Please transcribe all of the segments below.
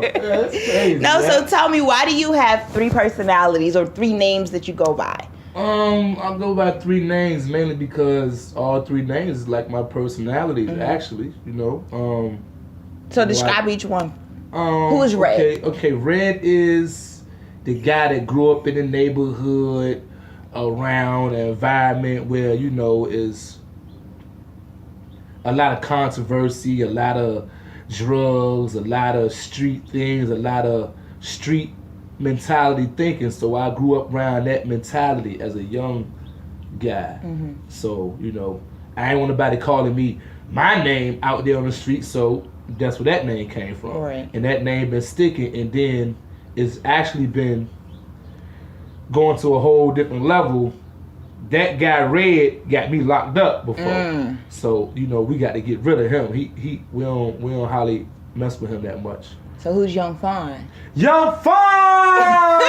That's crazy. No, so tell me, why do you have 3 personalities or 3 names that you go by? I go by 3 names mainly because all 3 names is like my personalities, actually. You know. So describe each one. Who is Red? Okay. Red is the guy that grew up in the neighborhood around an environment where is a lot of controversy, a lot of drugs, a lot of street things, a lot of street mentality thinking. So I grew up around that mentality as a young guy. So, I ain't want nobody calling me my name out there on the street, so that's where that name came from. Right. And that name been sticking, and then it's actually been going to a whole different level. That guy Red got me locked up before. So, we got to get rid of him. We don't hardly mess with him that much. So who's Young Fon? Young Fon!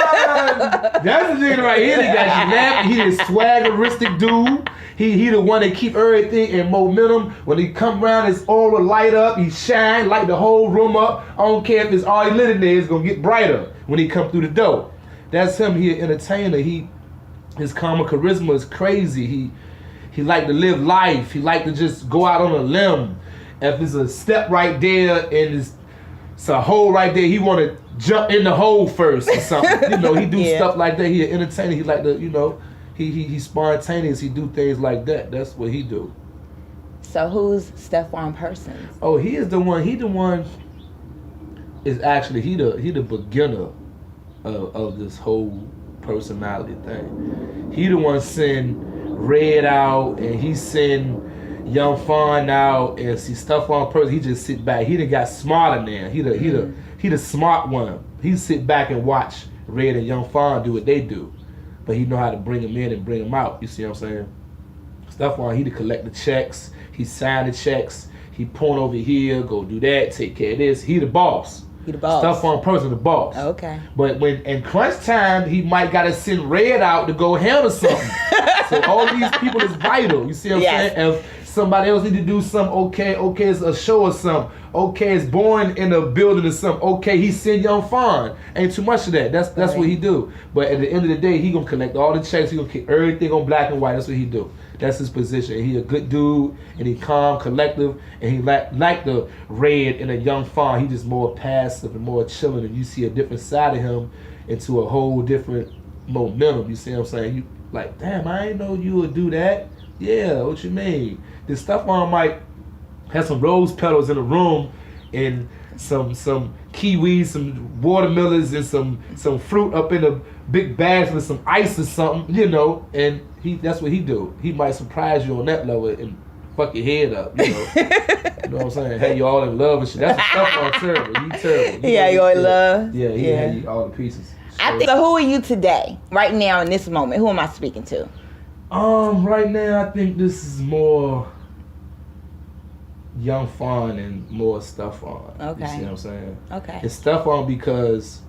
That's the nigga right here that got you laughing. He is swaggeristic dude. He the one that keep everything in momentum. When he come around, his aura light up. He shine, light the whole room up. I don't care if it's all lit in there. It's gonna get brighter when he come through the door. That's him. He an entertainer. His karma charisma is crazy. He like to live life. He like to just go out on a limb. If there's a step right there and it's a hole right there, he want to jump in the hole first or something. He do stuff like that. He an entertainer. He like to, he's spontaneous. He do things like that. That's what he do. So who's Stephon Persons? Oh, he is the one. He the one is actually he the beginner of this whole personality thing. He the one send Red out, and he send Young Fon out, and see Stephon Persons. He just sit back. He done got smarter now. He the smart one. He sit back and watch Red and Young Fon do what they do, but he know how to bring them in and bring them out. You see what I'm saying? Stephon, he to collect the checks. He sign the checks. He point over here, go do that, take care of this. He the boss. He the boss. Stephon Persons the boss. Okay. But when in crunch time, he might gotta send Red out to go handle something. So all these people is vital. You see what I'm saying? If somebody else need to do something, okay, it's a show or something. Okay, it's born in a building or something. Okay, he send Young Fon. Ain't too much of that. That's what he do. But at the end of the day, he gonna collect all the checks. He gonna keep everything on black and white. That's what he do. That's his position. He a good dude, and he calm, collective, and he like the Red and a Young Fon. He just more passive and more chilling, and you see a different side of him into a whole different momentum. You see what I'm saying? You like, damn, I ain't know you would do that. Yeah, what you mean? This stuff on might have some rose petals in the room, and some kiwis, some watermelons, and some fruit up in a big bag with some ice or something, and that's what he do. He might surprise you on that level and fuck your head up, You know what I'm saying? Have you all in love and shit. That's the stuff on terrible. You terrible. Yeah, you all in love? Yeah, he had you all the pieces. So who are you today? Right now in this moment, who am I speaking to? Right now I think this is more Young Fon and more Stephon. Okay. You see what I'm saying? Okay. It's Stephon because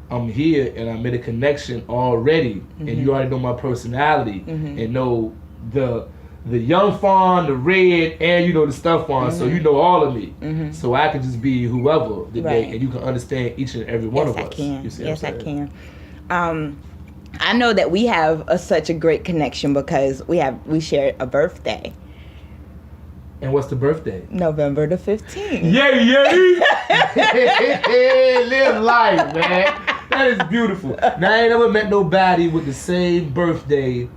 I'm here and I made a connection already, and you already know my personality and know the Young Fon, the Red, and the Stephon, so you know all of me. So I can just be whoever today, and you can understand each and every one of us. You see yes, I can. I know that we have such a great connection because we share a birthday. And what's the birthday? November the 15th. Yay! Live life, man. That is beautiful. Now I ain't never met nobody with the same birthday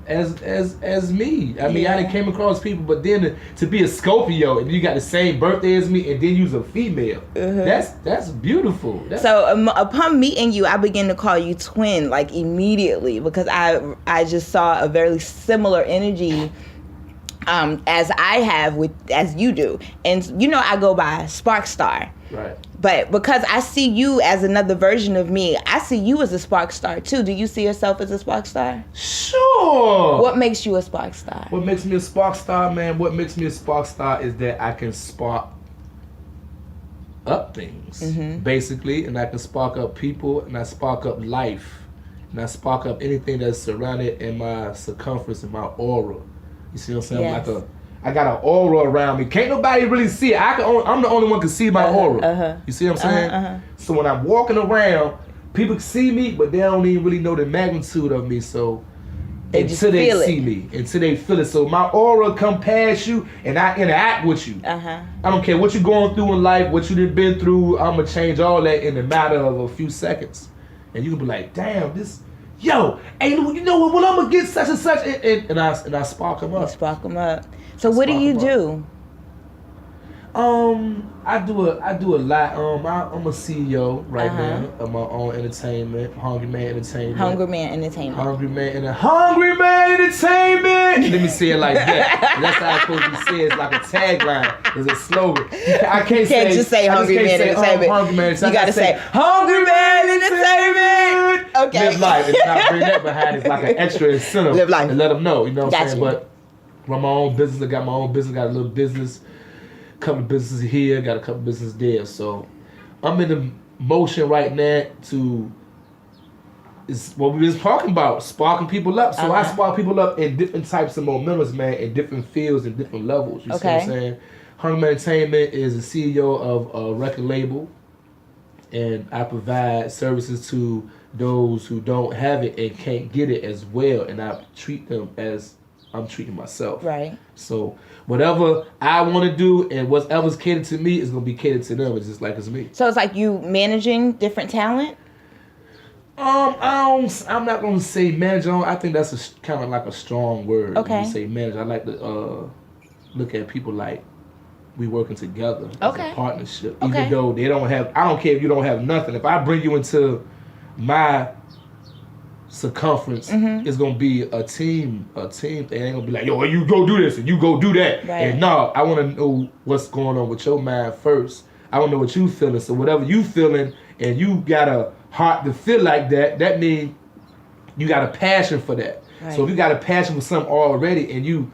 as me. I mean, I done came across people, but then to be a Scorpio and you got the same birthday as me, and then you's a female. That's beautiful. So upon meeting you, I began to call you twin like immediately because I just saw a very similar energy. As I have as you do, and I go by SPARKSTAR. Right. But because I see you as another version of me, I see you as a SPARKSTAR too. Do you see yourself as a SPARKSTAR? Sure. What makes you a SPARKSTAR? What makes me a SPARKSTAR, man? What makes me a SPARKSTAR is that I can spark up things, basically, and I can spark up people, and I spark up life, and I spark up anything that's surrounded in my circumference, in my aura. You see what I'm saying? Yes. I got an aura around me. Can't nobody really see it. I'm the only one can see my aura. You see what I'm saying? So when I'm walking around, people can see me, but they don't even really know the magnitude of me. So until they see me, until they feel it. So my aura come past you, and I interact with you. I don't care what you're going through in life, what you've been through. I'm gonna change all that in a matter of a few seconds, and you can be like, "Damn, this, yo, hey, you know what? Well, I'm gonna get such and such," and I spark them up. You spark them up. So what do you do? I do a lot. I'm a CEO right now of my own entertainment, Hungry Man Entertainment. Hungry Man Entertainment. Hungry Man Entertainment. Let me say it like that. That's how it's supposed to be said. It's like a tagline. It's a slogan. I can't just say Hungry Man Entertainment. Hungry Man Entertainment. You gotta say Hungry Man Entertainment. Okay. Live life. It's not bring that behind. It's like an extra incentive. Live life. And let them know. You know what I'm saying? You. But run my own business. I got my own business. Got a little business. Couple of businesses here, got a couple of businesses there. So I'm in the motion right now to is what we was talking about, sparking people up. So I spark people up in different types of momentums, man, in different fields and different levels. You see what I'm saying? Hungry Man Entertainment is the CEO of a record label, and I provide services to those who don't have it and can't get it as well, and I treat them as I'm treating myself. Right. So whatever I want to do and whatever's catered to me is going to be catered to them. It's just like it's me. So it's like you managing different talent? I'm not going to say manager. I think that's kind of like a strong word. Okay. When you say manager, I like to look at people like we working together as a partnership. Even though they don't have, I don't care if you don't have nothing. If I bring you into my circumference, it's gonna be a team thing. It ain't gonna be like, yo, you go do this and you go do that. Right. And no, I wanna know what's going on with your mind first. I wanna know what you feeling. So whatever you feeling and you got a heart to feel like that, that means you got a passion for that. Right. So if you got a passion for something already and you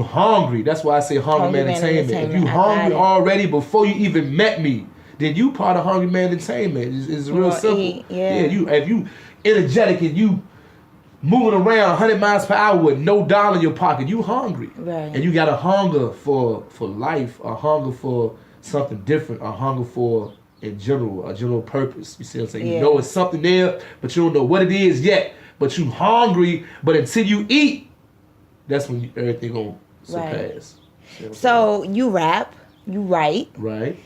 hungry, that's why I say Hungry Man Entertainment. If you hungry already before you even met me, then you part of Hungry Man Entertainment. It's real simple. If you energetic and you moving around 100 miles per hour with no dollar in your pocket, you hungry. Right. And you got a hunger for life, a hunger for something different, a hunger for, in general, a general purpose. You see what I'm saying? You know it's something there, but you don't know what it is yet. But you hungry, but until you eat, that's when everything gonna surpass. Right. So you rap, you write. Right.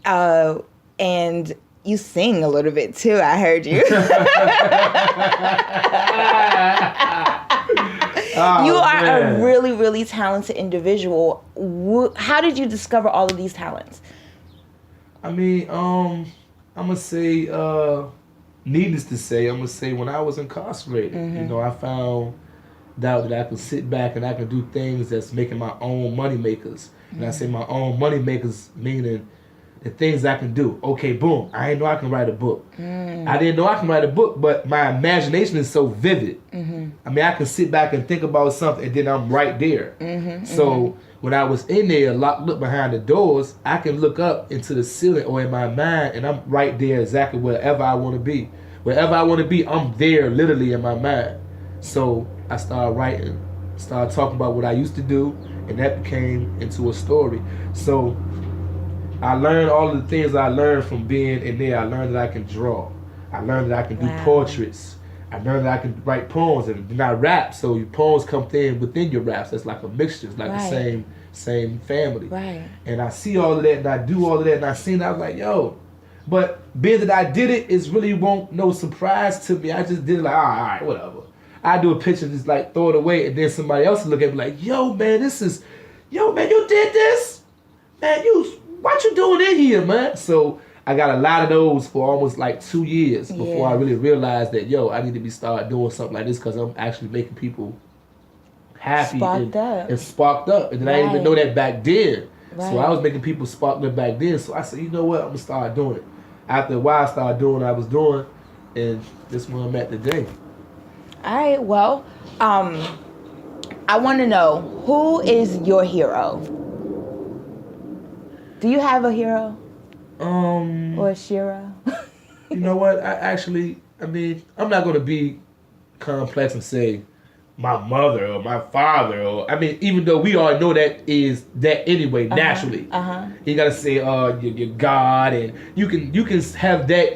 And you sing a little bit too, I heard you. You are a really, really talented individual. How did you discover all of these talents? I mean, I'm going to say, needless to say, I'm going to say when I was incarcerated, you know, I found out that I could sit back and I could do things that's making my own money makers. And I say my own money makers, meaning the things I can do. Okay, boom. I didn't know I can write a book. I didn't know I can write a book, but my imagination is so vivid. I mean, I can sit back and think about something, and then I'm right there. So when I was in there, locked up behind the doors, I can look up into the ceiling or in my mind, and I'm right there exactly wherever I want to be. Wherever I want to be, I'm there literally in my mind. So I started writing, started talking about what I used to do, and that became into a story. So I learned all of the things I learned from being in there. I learned that I can draw. I learned that I can do portraits. I learned that I can write poems and not rap. So your poems come within your raps. That's like a mixture. It's like the same family. Right. And I see all of that and I do all of that and I seen it. I was like, yo. But being that I did it, it's really won't no surprise to me. I just did it like, all right, whatever. I do a picture, just like throw it away, and then somebody else look at me like, yo, man, you did this? Man, what you doing in here, man? So I got a lot of those for almost like 2 years before I really realized that, I need to start doing something like this because I'm actually making people happy and sparked up. And then I didn't even know that back then. Right. So I was making people sparked up back then. So I said, you know what? I'm going to start doing it. After a while, I started doing what I was doing, and this is where I'm at today. All right, well, I want to know, who is your hero? Do you have a hero? Or a shiro? You know what? I'm not going to be complex and say my mother or my father, or I mean, even though we all know that is that anyway, naturally. You gotta say your God, and you can have that